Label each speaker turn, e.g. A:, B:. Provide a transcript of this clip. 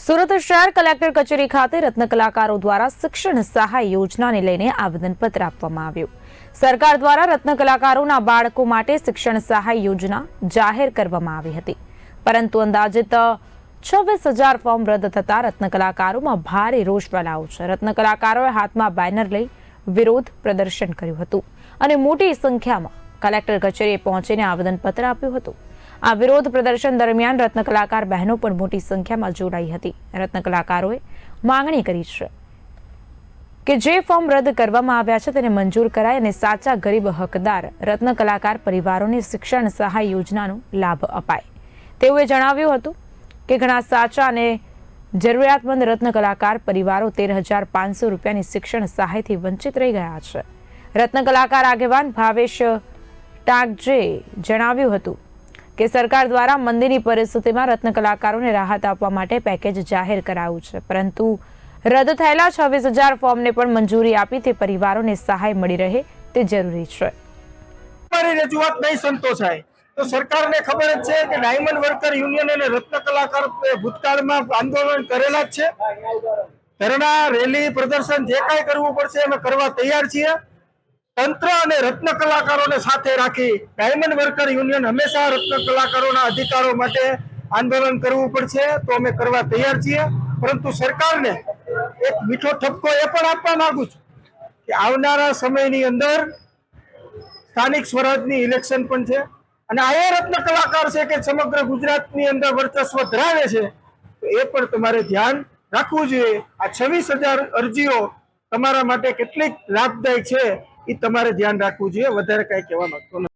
A: સુરત શહેર કલેક્ટર કચેરી ખાતે રત્ન કલાકારો દ્વારા શિક્ષણ સહાય યોજનાને લઈને આવેદનપત્ર આપવામાં આવ્યું। સરકાર દ્વારા રત્ન કલાકારોના બાળકો માટે શિક્ષણ સહાય યોજના જાહેર કરવામાં આવી હતી, પરંતુ અંદાજિત 26,000 ફોર્મ રદ થતા રત્ન કલાકારોમાં ભારે રોષ ફેલાયો છે। રત્ન કલાકારોએ હાથમાં બેનર લઈ વિરોધ પ્રદર્શન કર્યું હતું અને મોટી સંખ્યામાં કલેક્ટર કચેરીએ પહોંચીને આવેદનપત્ર આપ્યું હતું। આ વિરોધ પ્રદર્શન દરમિયાન રત્ન કલાકાર બહેનો પણ મોટી સંખ્યામાં જોડાઈ હતી। રત્ન કલાકારોએ માંગણી કરી છે કે જે ફોર્મ રદ કરવામાં આવ્યા છે તેને મંજૂર કરાય અને સાચા ગરીબ હકદાર રત્ન કલાકાર પરિવારોને શિક્ષણ સહાય યોજનાનો લાભ અપાય। તેઓએ જણાવ્યું હતું કે ઘણા સાચા અને જરૂરિયાતમંદ રત્ન કલાકાર પરિવારો 13,500 રૂપિયાની શિક્ષણ સહાયથી વંચિત રહી ગયા છે। રત્ન કલાકાર આગેવાન ભાવેશ ટાગજે જણાવ્યું હતું કે સરકાર દ્વારા મંદીની પરિસ્થિતિમાં રત્ન કલાકારોને રાહત આપવા માટે પેકેજ જાહેર કરાયું છે, પરંતુ રદ થયેલા 26,000 ફોર્મને પણ મંજૂરી આપી તે પરિવારોને સહાય મળી રહે તે જરૂરી છે।
B: અમારી રજૂઆત નહીં સંતોષાય તો સરકારને ખબર જ છે કે ડાયમંડ વર્કર યુનિયન અને રત્ન કલાકાર ભૂતકાળમાં આંદોલન કરેલા જ છે। ધરણા, રેલી, પ્રદર્શન જે કાંઈ કરવું પડશે અમે કરવા તૈયાર છીએ। તંત્ર અને રત્ન કલાકારોને સાથે રાખી ડાયમંડ વર્કર યુનિયન હંમેશા રત્ન કલાકારોના અધિકારો માટે આંદોલન કરવું પડશે તો અમે કરવા તૈયાર છીએ। પરંતુ સરકારને એક મીઠો ઠપકો એ પણ આપવા માંગુ છું કે આવનારા સમયની અંદર સ્થાનિક સ્વરાજની ઇલેક્શન પણ છે અને આ એ રત્ન કલાકાર છે કે સમગ્ર ગુજરાતની અંદર વર્ચસ્વ ધરાવે છે, તો એ પણ તમારે ધ્યાન રાખવું જોઈએ। આ 26,000 અરજીઓ તમારા માટે કેટલીક લાભદાયી છે એ તમારે ધ્યાન રાખવું જોઈએ। વધારે કાંઈ કહેવા માંગતો નથી।